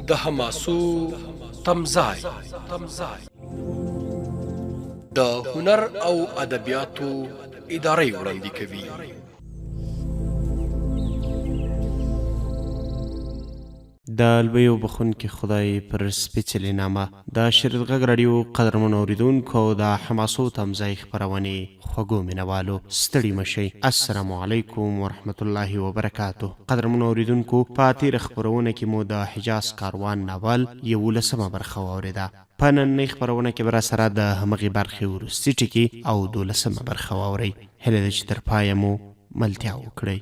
د حماسو تمځای د هنر او ادبیاتو ادارې وړاندې کوي. د لوی او بخښونکي خدای پر سپېڅلې نامه د شریف غږ راډیو قدرمنو اورېدونکو او د حماسو تمځای خپرونې خوږو مینوالو ستړي مشئ. السلام علیکم ورحمت الله وبرکاتو. قدرمنو اورېدونکو، په تېره خپرونه کې مو د حجاز کاروان ناول 11مه برخه واورېده. په نننۍ خپرونه کې به راسره د همغې برخې وروستي ټکي او 12مه برخه واورئ. هیله ده چې تر پایه مو ملتیا وکړئ.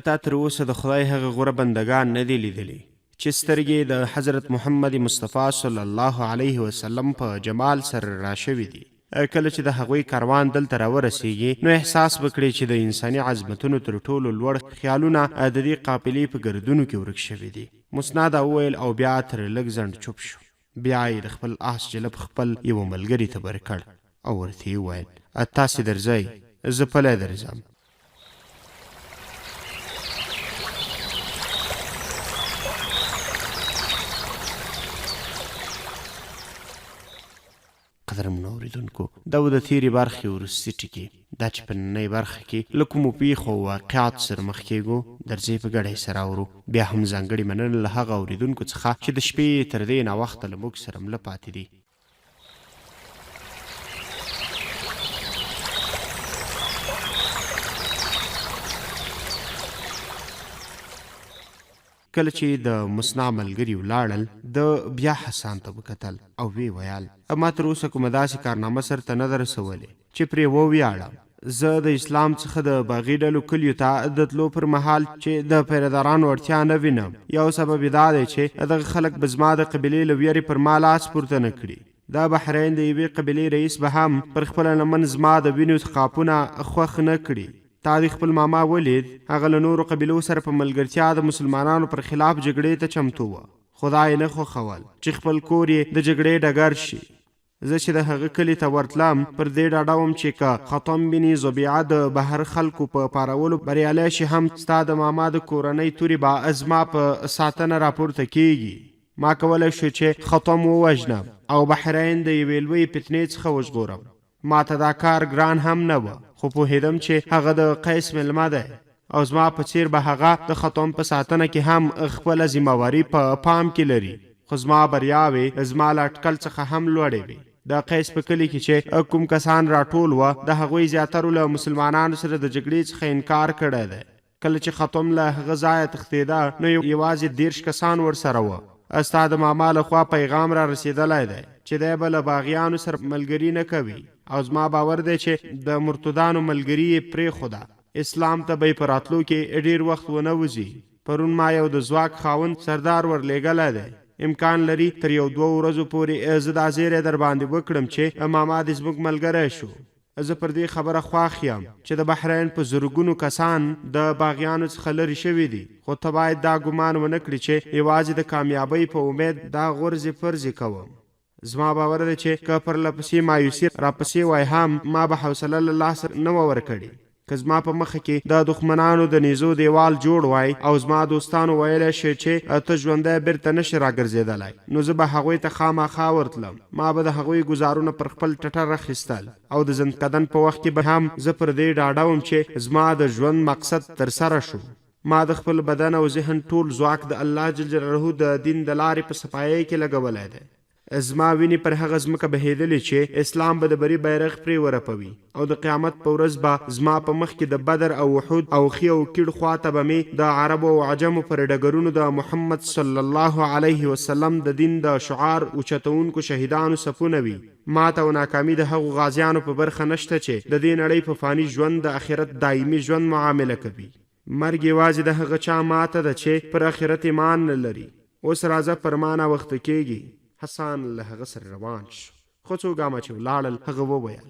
تا تر اوسه د خدای هغه غوره بندگان نه دي لیدلي چې سترګې د حضرت محمد مصطفی صلی الله علیه وسلم په جمال سره راشوي دي. کله چې د هغوی کاروان دلته راورسیږي نو احساس وکړي چې د انساني عظمتونو تر ټولو لوړ خیالونه د دې قافلې په ګردونو کې ورک شوي دي. مسناد وویل او بیا تر لږ ځنډ چوپ شو. بیا یې د خپل آس جلب خپل یوه ملګري ته ورکړ او ورته یې وویل: تاسې درځئ، زه پلی درځم. قدرمنو اورېدونکو، دا و د تېرې برخې وروستي ټکي. دا چې په نننۍ برخه کې له کومو پیښو او واقعاتو سره مخ کېږو درځئ په ګډه یې سره اورو. بیا هم ځانګړې مننه له هغه اورېدونکو څخه چې د شپې تر دې ناوخته له موږ سره مله پاتې دي. کله چې د مسنا ملګري ولاړل، د بیا حسان ته وکتل او وی ویل: ما تر اوسه کومه داسې کارنامه سرته نه ده رسولې چې پرې وویاړم. زه د اسلام څخه د باغي ډلو کلیو ته د تلو پر مهال چې د پیرهدارانو اړتیا نه وینم. یو سبب یې دا دی چې دغه خلک به زما د قبیلې له ویرې پر ما لاس پورته نه کړي. دا بحرین د یوې قبیلې رئیس به هم پر خپله لمن زما د وینو قاپونه خوښ نه کړي. تا د خپل ماما ولید، هغه له نورو قبیلو سره په ملګرتیا د مسلمانانو پر خلاف جګړې ته چمتو وه. خدای نه خوښول چې خپل کور یې د جګړې ډګر شي. زه چې د هغه کلي ته ورتلم پر دې ډاډه وم چې که خطم بن زبیعه د بهر خلکو په پارولو بریالی شي هم ستا د ماما د کورنۍ تورې به زما په ساتنه راپورته کیږي. ما کولی شو چې خطم ووژنم او بحرین د یوې لویې فتنې څخه وژغورم. ما ته دا کار ګران هم نه و، خو پوهېدم چې هغه د قیس مېلمه دی او زما په څیر به هغه د خطم په ساتنه کې هم خپله ذمهواري په پام کې لري. خو زما بریاوې زما له اټکل څخه هم لوړې وې. د قیس په کلي کې چې کوم کسان راټول وه، د هغوی زیاترو له مسلمانانو سره د جګړې څخه انکار کړی دی. کله چې خطم له هغه ځایه تښتېده نو یوازې 30 کسان ورسره وه. ستا د ماما لخوا پیغام را رسېدلی دی چې دی به له باغیانو سره ملګري نه کوي او زما باور دی چې د مرتدانو ملګري یې پرېښوده. اسلام ته به یې په راتلو کې ډېر وخت ونه وځي. پرون ما یو د ځواک خاوند سردار ورلېږلی دی. امکان لري تر 1-2 ورځو پورې زه دا زیری در باندې وکړم چې ماما دې زموږ ملګری شو. زه پر دې خبره خوښ یم چې د بحرین په زرګونو کسان د باغیانو څخه لرې شوي دي. خو ته باید دا ګمان ونه کړي چې یوازې د کامیابۍ په امید دا غورځې پرځې کوم. زما باور دی چې که پرلپسې مایوسي راپسې وای هم ما به حوصله له لاسه نه وه ورکړې. که زما په مخه کې د دښمنانو د نیزو دیوال جوړ وای او زما دوستانو ویلی شي چې ته ژوندی بیرته نشي راګرځېدلی، نو زه به هغوی ته خامخا ورتلم. ما به د هغوی ګزارونه پر خپل ټټر اخیستل او د زندقدن په وخت کې به هم زه پر دې ډاډه وم چې زما د ژوند مقصد ترسره شو. ما د خپل بدن او ذهن ټول ځواک د الله جل جلاله د دین د لارې په صفایۍ کې لګولی دی. زما ویني پر هغه ځمکه بهېدلې چې اسلام به د بري بیرغ پرې ورپوي او د قیامت په ورځ به زما په مخ کې د بدر او احد او خي او کیړ خواته به مې د عربو او عجمو پر ډګرونو د محمد صلی الله علیه وسلم د دین د شعار اوچتونکو شهیدانو صفونه وي. ماته او ناکامي د هغو غازیانو په برخه نشته چې د دې نړۍ په فاني ژوند د آخرت دایمي ژوند معامله کوي. مرګ یوازې د هغه چا ماته ده چې پر آخرت ایمان نه لري. اوس راځه پر ما ناوخته کېږي. حسان له هغه سره روان شو. خو څو ګامه چې ولاړل هغه وویل: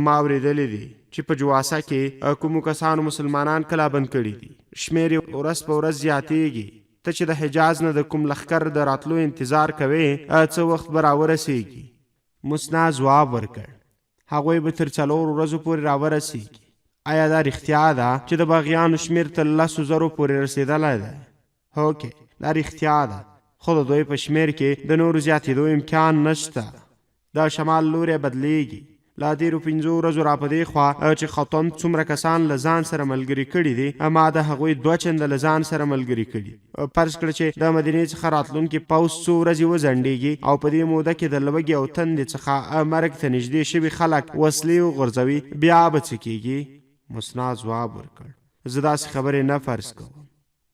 ما اورېدلی دي چې په جواسه کې کومو کسانو مسلمانان کلابند کړي دي. شمېر یې ورځ په ورځ زیاتېږي. ته چې د حجاز نه د کوم لښکر د راتلو انتظار کوې څه وخت به راورسېږي؟ مسنا ځواب ورکړ: هغوی به تر 4 ورځو پورې راورسیږي. آیا دا رښتیا ده چې د باغیانو شمیر تر 10,000 پورې رسېدلی دی؟ هوکې، دا رښتیا ده، خو د دوی په شمیر کې د نورو زیاتېدو امکان نشته. د شمال لوری بدلیږي. لا تېرو 5 ورځو را په دې خوا چې خطن څومره کسان له ځان سره ملګري کړي دي، ما د هغوی 2 چنده له ځان سره ملګري کړي. فرض کړه چې د مدینې څخه راتلونکي پوځ څو ورځې وځنډېږي او په دې موده کې د لوږې او تندې څخه مرګ ته نږدې شوي خلک وسلې وغورځوي، بیا به څه کېږي؟ مسنا ځواب ورکړ: زه داسې خبرې نه فرض کوم.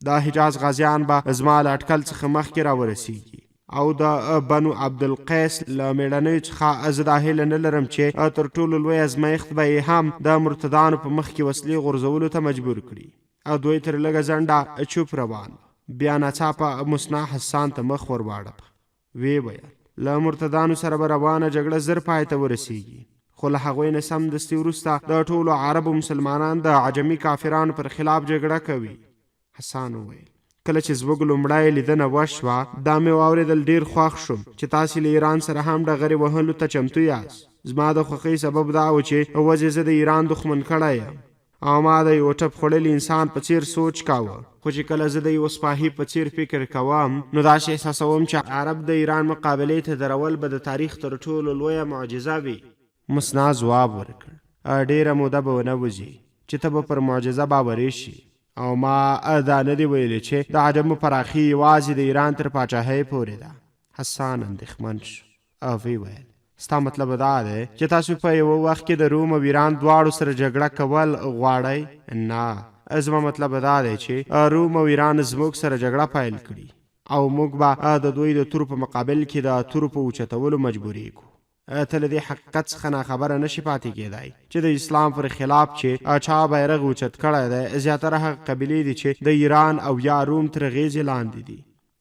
د حجاز غازیان به زما له اټکل څخه مخکې راورسیږي او د بنو عبدالقیس له مېړنیو څخه زه دا هیله نه لرم چې تر ټولو لوی ازمایښت به یې هم د مرتدانو په مخ کې وسلې غورځولو ته مجبور کړي. او دوی تر لږه ځنډه چوپ روان. بیا ناڅاپه مسنا حسان ته مخ ور واړه. ویې ویل: له مرتدانو سره به روانه جګړه زر پای ته ورسیږي، خو له هغوی نه سمدستي وروسته د ټولو عربو مسلمانان د عجمي کافرانو پر خلاف جګړه کوي. حسان وویل: کله چې زموږ لومړی لیدنه وشوه، دا مې واورېدل ډېر خوښ شوم چې تاسې له ایران سره هم ډغرې وهلو ته چمتو یاست. زما د خوښۍ سبب دا و چې وځې زه د ایران دښمن کړی یم او ما د یو ټپ خوړلي انسان په څیر سوچ کاوه. خو چې کله زه د یو سپاهي په څیر فکر کوم، نو داسې احساسوم چې عرب د ایران مقابلې ته درول به د تاریخ تر ټولو لویه معجزه وي. مسنا ځواب ورکړ: ډېره موده به ونه وځي چې ته به پر معجزه باورې شي، او ما دا نه دی ویلي چې د عجمو پراخي یوازې د ایران تر پاچاهۍ پورې ده. حسان اندېښمن شو او ویې ویل: ستا مطلب دا دی چې تاسو په یوه وخت کې د روم او ایران دواړو سره جګړه کول غواړئ؟ نه، زما مطلب دا دی چې روم او ایران زموږ سره جګړه پیل کړي او موږ به د دوی د تورو په مقابل کې د تورو په اوچتولو مجبورېږو. ته له دې حقیقت څخه ناخبره نشي پاتې کېدای چې د اسلام پر خلاف چې چا بیرغ اوچت کړی دی، زیاتره هغه قبیلې دي چې د ایران او یا روم تر غېږې لاندې دي،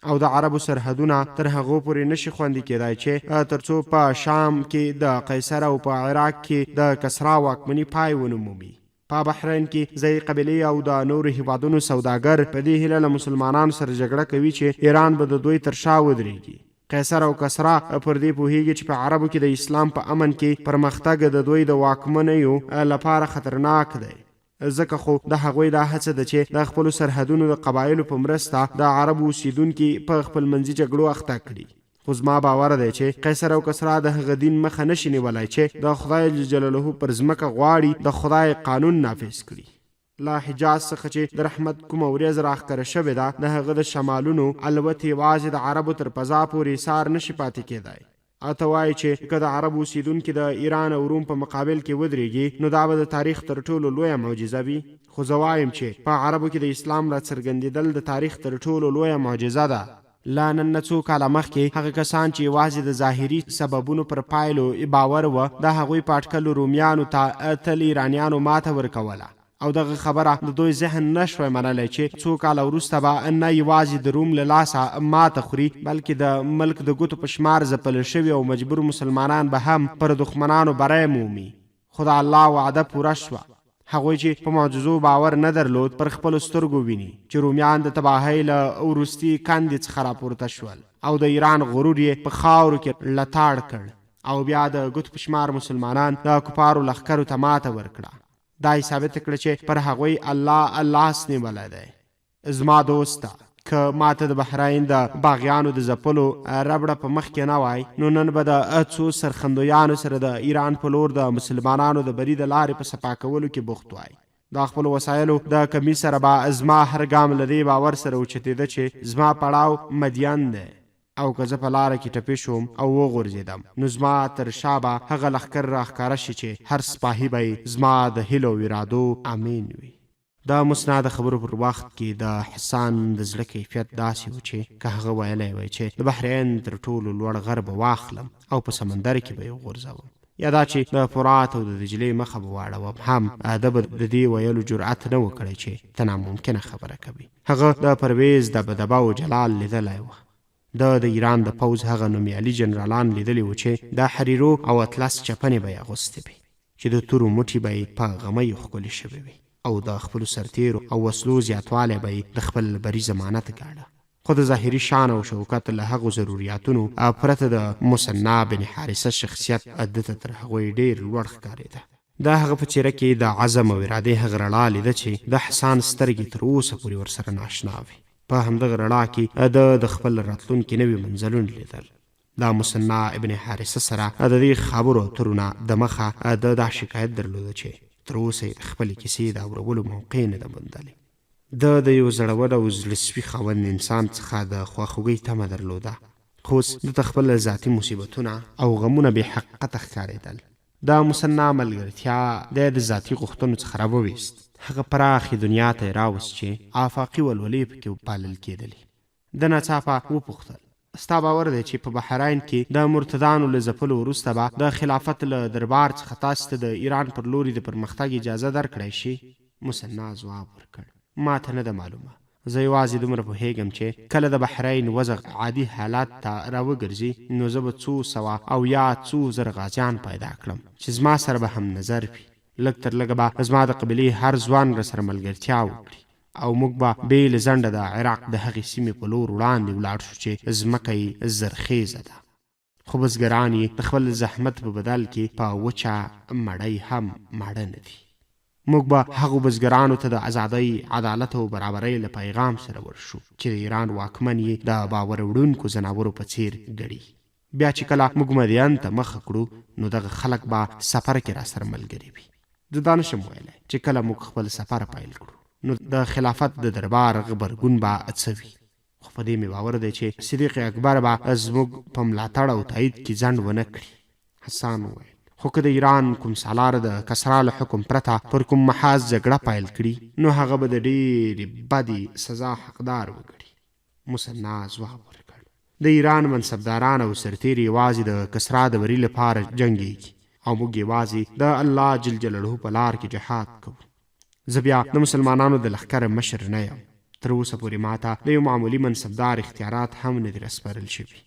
او د عربو سرحدونه تر هغو پورې نشي خوندي کېدای چې تر څو په شام کې د قیصر او په عراق کې د کسرا واکمني پای ونه مومي. په بحرین کې ځایي قبیلې او د نورو هیوادونو سوداګر په دې هیله له مسلمانانو سره جګړه کوي چې ایران به د دوی تر شا ودرېږي. قیصر او کسرا پر دې پوهیږي چې په عربو کې د اسلام په امن کې پرمختګ د دوی د واکمنیو لپاره خطرناک دی. ځکه خو د هغوی دا هڅه ده چې د خپلو سرحدونو د قبایلو په مرسته د عربو اوسیدونکي په خپل منځي جګړو اخته کړي. خو زما باور دی چې قیصر او کسرا د هغه دین مخه نشي نیولی چې د خدای جل جلاله پر ځمکه غواړي د خدای قانون نافذ کړي. لا حجاز څخه چې د رحمت کومه ورځ راښکاره شوې ده، د هغه د شمالونو الوت یوازې د عربو تر فضا پورې ایثار نشي پاتې کېدی. اته وایي چې که د عربو اوسیدونکي د ایران او روم په مقابل کې ودرېږي، نو دا به د تاریخ تر ټولو لویه معجزه وي. خو زه وایم چې په عربو کې د اسلام راڅرګندېدل د تاریخ تر ټولو لویه معجزه ده. لا نن نه څو کاله مخکې هغه کسان چې یوازې د ظاهري سببونو پر پایلو باور وه، د هغوی په اټکلو رومیانو ته تل ایرانیانو ماته ورکوله، او دغه خبره د دوی ذهن نشوی منلی چې څو کاله وروسته به نه یوازې د روم له لاسه ماته خوري، بلکې د ملک د ګوتو په شمار ځپل شوي او مجبور مسلمانان به هم پر دښمنانو بری مومي. خو د الله وعده پوره شوه. هغوی چې په معجزو باور نه درلود، پر خپلو سترګو ویني چې رومیان د تباهۍ له وروستي کندې څخه راپورته شول او د ایران غرور یې په خاورو کې لتاړ کړ، او بیا د ګوتو په شمار مسلمانان د کفارو لښکرو ته ماته ورکړه. دا یې ثابته کړه چې پر هغوی الله لاس نیولی دی. زما دوسته، که ماته د بحرین د باغیانو د ځپلو ربړه په مخ کې نه وای، نو نن به د څو سرخندویانو سره د ایران په لور د مسلمانانو د بري د لارې په صفا کولو کې بوخت وای. د خپلو وسایلو د کمی سره به زما هر ګام له دې باور سره اوچتېده چې زما پړاو مدین دی، او که زه په لاره کې ټپي شوم او وغورځېدم، نو زما تر شا به هغه لښکر راښکاره شي چې هر سپاهي به زما د هیلو او ارادو امین وي. د مسنا د خبرو پر وخت کې د حسان د زړه کیفیت داسې و چې که هغه ویلی وی چې د بحرین تر ټولو لوړ غر به واخلم او په سمندر کې به یې وغورځوم، یا دا چې د فرات او د دجلې مخه به واړوم، هم ده به د دې ویلو جرأت نه و کړی چې ته ناممکنه خبره کوي. هغه د پرویز دبدبه او جلال لیدلی و. د ایران د پوځ هغه نومیالي جنرالان لیدلی و چې د حریرو او اطلس چپنې به یې اغوستې وي، چې د تورو موټي به یې په غمیو ښکلې شوې وي، او د خپلو سرتیرو او وسلو زیاتوالی به یې د خپل بري ضمانت ګاڼه. خو د ظاهري شان او شوکت له هغو ضروریاتونو پرته د مثنی بن حارثه شخصیت ده ته تر هغوی ډېر لوړ ښکارېده. دا هغه په څېره کې د عزم او ارادې هغه رڼا لیده چې د حسان سترګې تر اوسه پورې ورسره ناشنا وي. په همدغه رڼا کې د خپل راتلونکي نوي منزلونه لیدل. دا مثنی ابن حارثه سره د دې خبرو اترو نه د مخه دا شکایت درلوده چې تر اوسه یې د خپلې کیسې د اورولو موقع نه ده موندلې. د یو زړور او زړهسوي خاوند انسان څخه د خواخوږۍ تمه درلوده، خو اوس دته خپل ذاتي مصیبتونه او غمونه بې حقیقته ښکارېدل. دا مثنی ملګرتیا د ذاتي غوښتنو څخه راوویست. هغه پراخې دنیا ته یې راوست چې آفاقي ولولې پکې وپالل کېدلې. د ناڅاپه وپوښتل، ستا باور دی چې په بحرین کې د مرتدانو له ځپلو وروسته به د خلافت له دربار څخه تاسو ته د ایران پر لوري د پرمختګ اجازه درکړی شي؟ مثنی ځواب ورکړ، ما ته نه ده معلومه. زه یوازې دومره پوهیږم چې کله د بحرین وضع عادي حالات ته راوګرځي نو زه به 200 او یا 2,000 غازیان پیدا کړم چې زما سره به هم نظر وي. لږ تر لږه به زما د قبیلې هر ځوان راسره ملګرتیا وکړي او موږ به بې له ځنډه د عراق د هغې سیمې په لور وړاندې ولاړ شو چې ځمکه یې زرخیزه ده، خو بزګران یې د خپل زحمت په بدل کې په وچه مړۍ هم ماړه نه دي. موږ به هغو بزګرانو ته د ازادۍ، عدالت او برابرۍ له پیغام سره ورشو چې د ایران واکمن یې د باور وړونکو ځناورو په څیر ګڼي. بیا چې کله موږ مدین ته مخه کړو نو دغه خلک به سفر کې راسره ملګري وي. زه دا نشم ویلی چې کله موږ خپل سفر پیل کړو نو د خلافت د دربار غبرګون به څه وي، خو په دې مې باور دی چې صدیق اکبر به زموږ په ملاتړ او تایید کې ځنډ ونه کړي. حسان وویل، خو که د ایران کوم سالار د کسرا له حکم پرته پر کوم محاذ جګړه پیل کړي نو هغه به د ډېرې بدې سزا حقدار وګړي. مثنی ځواب ورکړ، د ایران منصبداران او سرتیري یوازې د کسرا د بری لپاره جنګېږي او موږ یوازې د الله جل جلاله په لار کې جهاد کوو. زه بیا د مسلمانانو د لښکر مشر نه یم. تر اوسه پورې ماته د یو معمولي منصبدار اختیارات هم نه دي راسپارل شوي.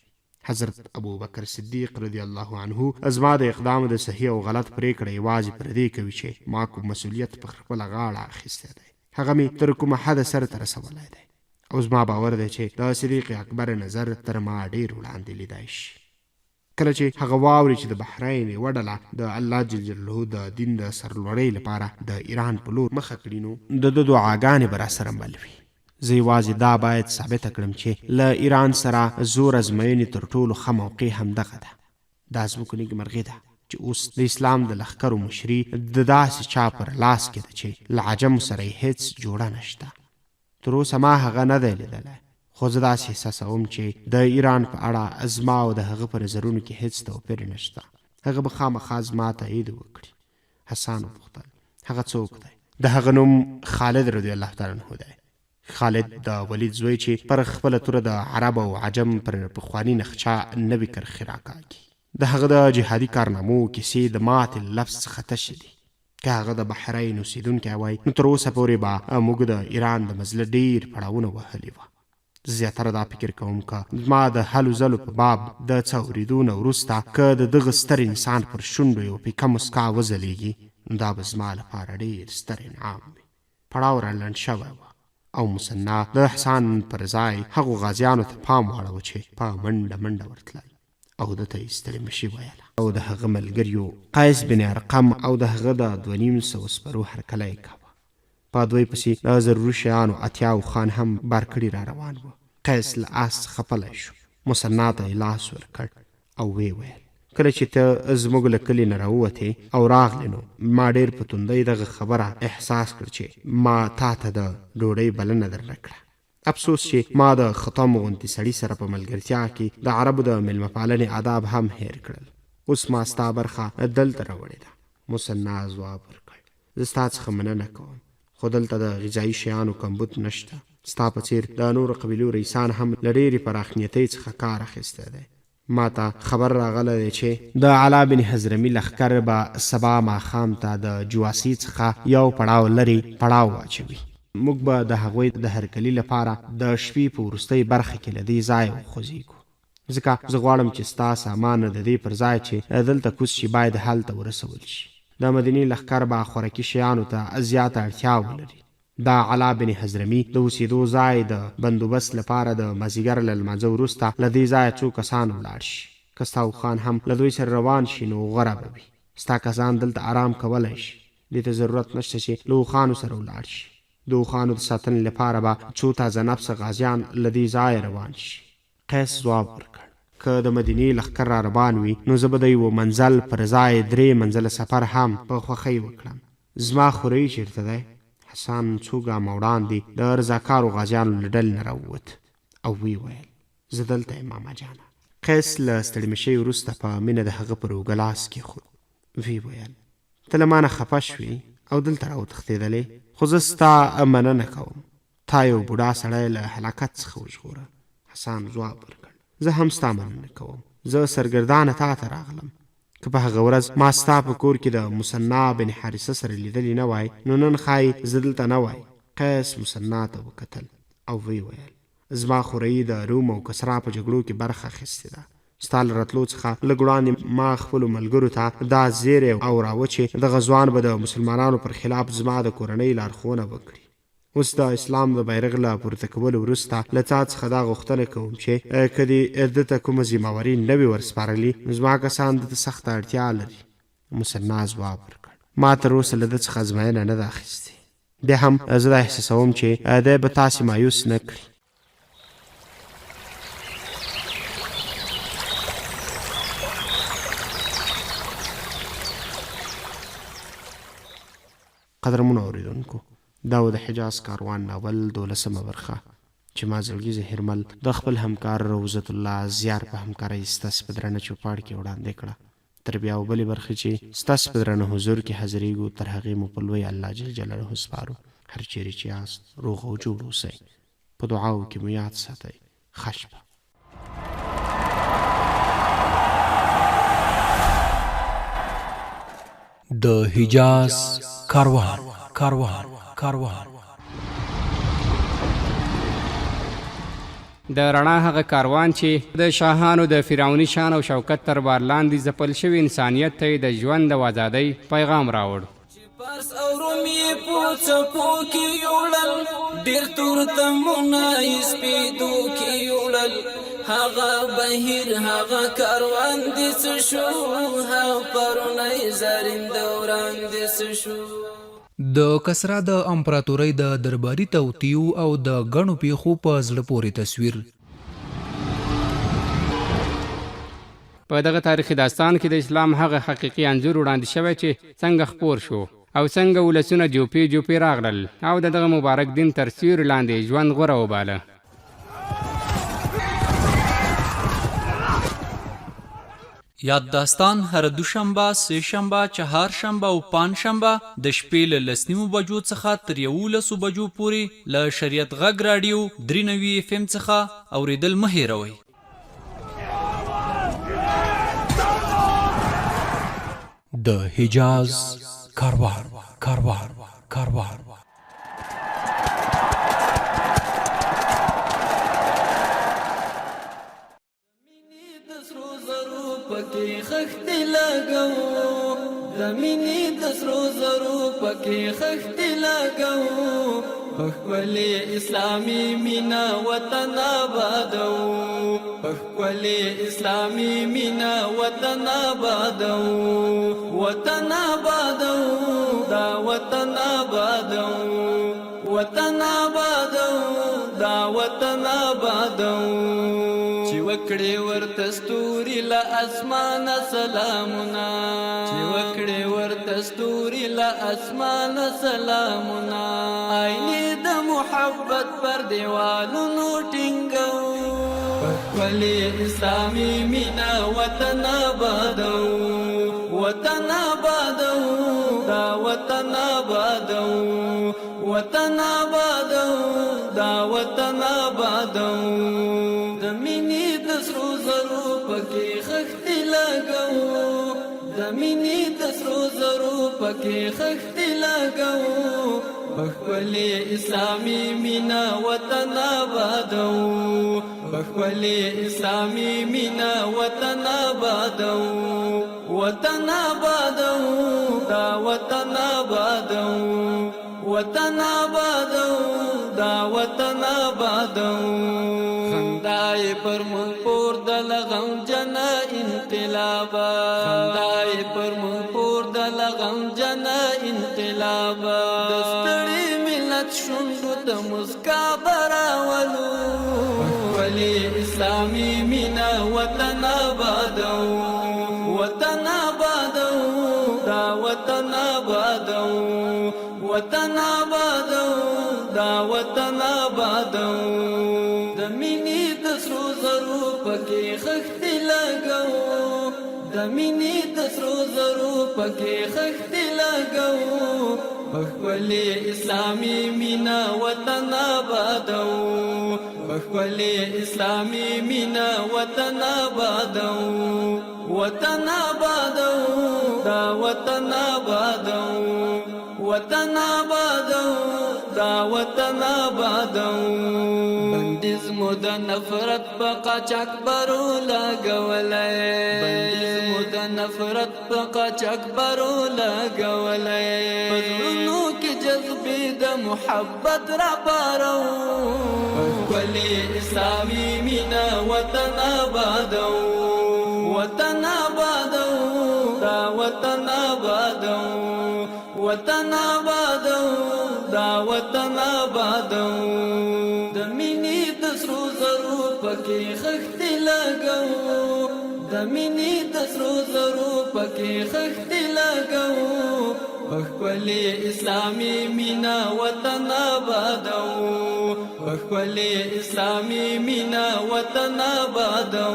حضرت ابوبکر صدیق رضی الله عنه زما د اقدام د صحیح او غلط پرېکړه یوازې پر دې کوي چې ما کوم مسؤلیت په خپله غاړه اخیستی دی، هغه مې تر کومه حده سر ته رسولی دی او زما باور دی چې د صدیق اکبر نظر تر ما ډېر وړاندې لیدای شي. کله چې هغه واوري چې د بحرین یوه ډله د الله جل جلاله د دین د سرلوړۍ لپاره د ایران په لور مخه کړي نو د ده دعاګانې به راسره مل وي. زه یوازې دا باید ثابته کړم چې له ایران سره زور ازموینې تر ټولو ښه موقع همدغه ده. دا زموږ نیکمرغي ده چې اوس د اسلام د لښکرو مشري د داسې چا پر لاس کې ده چې له عجمو سره یې هېڅ جوړه نشته. تر اوسه ما هغه نه دی لیدلی، خو زه داسې احساسوم چې د ایران په اړه زما او د هغه په نظرونو کې هېڅ توپیر نشته. هغه به خامخا زما تایید وکړي. حسان وپوښتل، هغه څوک دی؟ د هغه نوم خالد رضی الله تعالی عنه دی. خالد د ولید زوی چې پر خپله توره د عرب او عجم پر پخواني نقشه نوي کرښې راکاږي. د هغه د جهادي کارنامو کیسې د ماتې لفظ څخه تشې دي. که هغه د بحرین اوسېدونکی وای نو تر اوسه پورې به موږ د ایران د مزله ډېر پړاوونه وهلي وه. زیاتره دا فکر کوم که ما د هلو ځلو په باب د څه اورېدو نه وروسته که د دغه ستر انسان پر شونډو یو پیکه مسکا وځلیږي نو دا به زما لپاره ډېر ستر انعام وي. پړاو را لنډ شوی و او مثنی د حسان پر ځای هغو غازیانو ته پام واړوه چې په منډه منډه ورتلل او ده ته یې ستړې مشي ویله او د هغه ملګریو قیس بن ارقم او د هغه د 2,500 سپرو هرکلی کوه. په دوی پسې د ضروري شیانو 80 خان هم بارکړي را روان و. قیس له آس څخه پلی شو، مثنی ته یې لاس ورکړ او ویې ویل، کله چې ته زموږ له کلي نه راووتې او راغلې نو ما ډېر په توندۍ دغه خبره احساس کړ چې ما تا ته د ډوډۍ بلنه درنه کړه. افسوس چې ما د ختم غوندې سړي سره په ملګرتیا کې د عربو د میلمه پالنې آداب هم هیر کړل. اوس ما ستا برخه دلته راوړې ده. مثنی ځواب ورکړ، زه ستا څخه مننه کوم، خو دلته د غذایي شیانو کمبود نشته. ستا په څېر د نورو قبیلو رئیسان هم له ډېرې پراخنیتۍ څخه کار اخیستی دی. ما ته خبر راغلی دی چې د علا بن حضرمي لښکر به سبا ماښام ته د جواسي څخه یو پړاو لرې پړاو واچوي. موږ به د هغوی د هرکلي لپاره د شپې په وروستۍ برخه کې له دې ځایه وخوځېږو. ځکه زه غواړم چې ستا سامان د دې پر ځای چې دلته کوز شي باید هلته ورسول شي. د مدینې لښکر به خوراکي شیانو ته زیاته اړتیا ولري. دا علا بن حضرمي د اوسېدو ځای د بندوبست لپاره د مازدیګر له لمانځه وروسته له دې ځایه څو کسان ولاړ شي. که ستا اوښان هم له دوی سره روان شي نو غوره به وي. ستا کسان دلته آرام کولی شي. دې ته ضرورت نشته چې له اوښانو سره ولاړ شي. د اوښانو د ساتنې لپاره به څو تازه نفسه غازیان له دې ځایه روان شي. قیس ځواب ورکړ که د مدینې لښکر را روان وي نو زه به د یوه منزل پر ځای 3 منزله سفر هم په خوښۍ وکړم. زما خورۍ چېرته دی؟ حسن څو ګامه وړاندې د رضاکارو غازیانو له ډلې نه راووت او ویې ویل زه دلته یم ماما جانه. قیس له ستړي مشۍ وروسته په مینه د هغه پر اوږه لاس کېښود. ویې ویل ته له ما نه خفه شوې او دلته راوتښتېدلې، خو زه ستا مننه کوم. تا یو بوډا سړی له هلاکت څخه وژغوره. حسن ځواب ورکړ زه هم ستا مننه کوم. زه سرګردانه تا ته راغلم. که په هغه ورځ ما ستا په کور کې د مثنا بن حارثه سره لیدلی نه وای نو نن ښایي زه دلته نه وای. قیس مثنا ته وکتل او ویې ویل زما خورۍ د روم او کسرا په جګړو کې برخه اخیستې ده. ستا له راتلو څخه لږ وړاندې ما خپلو ملګرو ته دا زیری اوراوه چې دغه ځوان به د مسلمانانو پر خلاف زما د کورنۍ لارښوونه وکړي. اوس د اسلام د بیرغ له پورته کولو وروسته له تا څخه دا غوښتنه کوم چې که دې ده ته کومه ذمهواري نه وي ورسپارلي نو زما کسان ده ته سخته اړتیا لري. مثنا ځواب ورکړ ما تر اوسه له ده څخه ازموینه نه ده اخیستې. بیا هم زه دا احساسوم چې دی به تاسې مایوس نه کړي. قدرمنو اوریدونکو، دا و د حجاز کاروان ناول 12مه برخه چې ما زړګي زهرمل د خپل همکار روضة الله زیار په همکارۍ ستاسې په درانه چوپاړ کې وړاندې کړه. تر بیا و بلې برخې چې ستاسې په درانه حضور کې حاضرېږو تر هغې مو په لوی الله جل جلاله سپارو. هر چیرې چې یاست روغ او جوړ اوسئ. په دعاو کې مو یاد ساتئ. ښه شپه. د حجاز کاروان د رڼا هغه کاروان چې د شاهانو د فرعوني شان او شوکت تر بار لاندې ځپل شوي انسانیت ته د ژوند د آزادۍ پیغام راوړ. پارس او رومي په څپو کې یوړل، ډېر تور تمونه یې سپېدو کې یوړل. هغه بهیر هغه کاروان دې څه شو، هغه پرونی زرین دوران دې څه شو. د کسرا د امپراتورۍ د درباري توطیو او د ګڼو پیښو په زړه پورې تصویر. په دغه تاریخي داستان کې د اسلام هغه حقیقي انځور وړاندې شوی چې څنګه خپور شو او څنګه ولسونه جوپې راغلل او د دغه مبارک دین تر سیوري لاندې ژوند غوره وباله. یاد داستان هر دوشنبه، سه شنبه، چهارشنبه او پنجشنبه د شپې له 10:30 بجو څخه تر 11 بجو پورې له شریعت غږ راډیو 93 FM څخه اوریدل مه هېروئ. د حجاز کاروان پکې خښتې لګو، د مینې د سرو زرو پکې خښتې لګو. پخپلې اسلامي مینا وطن آبادو، پخپلې اسلامي مینا وطن آبادو. وطن آبادو دا وطن آبادو، وطن آبادو دا وطن آبادو. چې وکړې ورته ستوري له اسمانه سلامونه، چې وکړې ورته ستوري له اسمانه سلامونه. آینې د محبت پر دیوالونو ټینګو، پخپلې اسلامي مینا وطن آبادو. وطن آبادو دا وطن آبادو، وطن آبادو دا وطن آبادو. د مینې د سرو زرو پکې خښتې لګو، د مینې د سرو زرو پکې خښتې لګو. پخپلې اسلامي مینا وطن آبادو، پخپلې اسلامي مینا وطن آبادو. وطن آبادو دا وطن آبادو، وطن آبادو دا وطن آبادو خندای پر مون پور د لغم جن انقلابا خندای پر مون پور د لغم جن انقلابا دستړي ملت شوندو ته مسکا براولو ولی اسلامی مینا وطن آبادو وطن آبادو دا وطن آبادو وطن آبادو دا وطن آبادو د مینی د سرو زرو پکې خښتې لګو د مینی د سرو زرو پکې خښتې لګو پخپلې اسلامي مینا وطن آبادو پخپلې اسلامي مینا وطن آبادو وطن آبادو دا وطن آبادو وطن آبادو دا وطن آبادو بندیز مو د نفرت په قاچاق برو لګولای بندیز مو د نفرت په قاچاق برو لګولای پزړونو کې جذبې د محبت را بارو خپلې اسلامي مینا وطن آبادو وطن آبادو دا وطن آبادو وطن آبادو دا وطن آبادو د مینی د سرو زرو پکې خښتې لګو د مینی د سرو زرو پکې خښتې لګو پخپلې اسلامي مینا وطن آبادو پخپلې اسلامي مینا وطن آبادو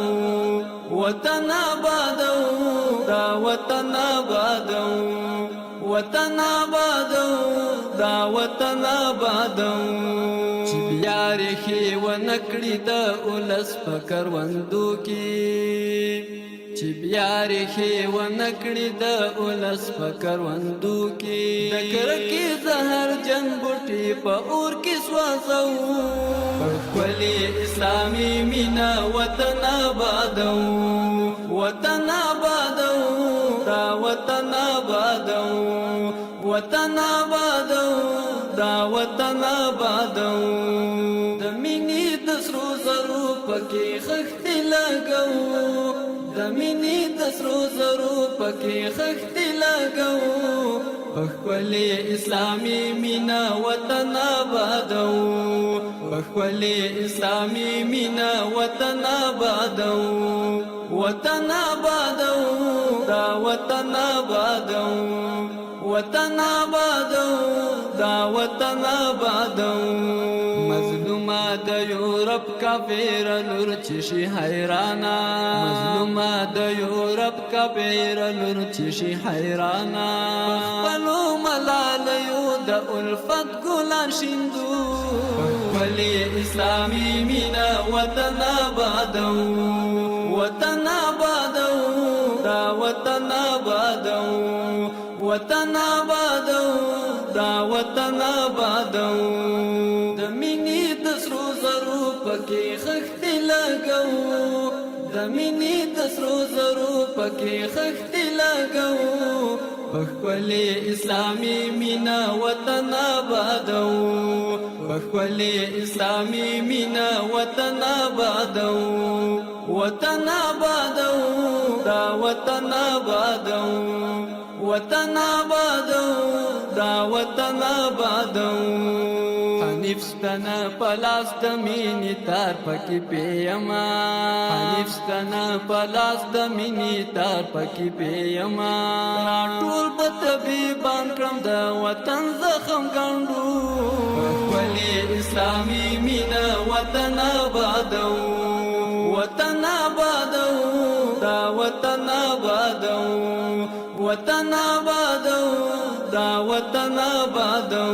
وطن آبادو دا وطن آبادو وطن آبادو دا وطن آبادو چې بیا ریښې ونکړي د اولس په کروندو کې چې بیا ریښې ونکړي د اولس په کروندو کې د کرکې زهرجن بوټي په اور کې سوځو پخپلې اسلامي مینا وطن آبادو وطن آبادو دا وطن آبادو وطن آبادو دا وطن آبادو د مینی د سرو زرو پکې خښتې لګو د مینی د سرو زرو پکې خښتې لګو پخپلې اسلامي مینا وطن آبادو پخپلې اسلامي مینا وطن آبادو وطن آبادو دا وطن آبادو وطن آبادو دا وطن آبادو مظلومه د یورپ کافر لور چې شي حیرانا مظلومه د یورپ کافر لور چې شي حیرانا خپلو ملالیو د الفت ګلان شیندو خپلې اسلامي مینا وطن آبادو وطن آبادو دا وطن آبادو وطن آبادو دا وطن آبادو د مینی د سرو زرو پکې خښتې لګو د مینی د سرو زرو پکې خښتې لګو پخپلې اسلامي مینا وطن آبادو پخپلې اسلامي مینا وطن آبادو وطن آبادو دا وطن آبادو وطن آبادو دا وطن آبادو حنیف ستنا پلاس د مینی تار پکې پیما حنیف ستنا پلاس د مینی تار پکې پیما ټول په طبيبان کړم د وطن زخم ګنډو خپلې اسلامي مینا وطن آبادو وطن آبادو دا وطن آبادو وطن آبادو دا وطن آبادو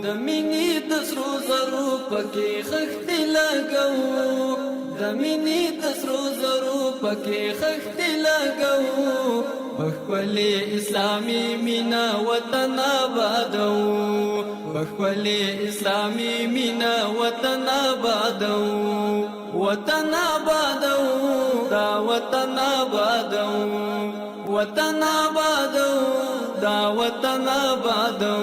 د مینی د سرو زرو پکې خښتې لګو د مینی د سرو زرو پکې خښتې لګو پخپلې اسلامي مینا وطن آبادو پخپلې اسلامي مینا وطن آبادو وطن آبادو دا وطن آبادو وطن آبادو دا وطن آبادو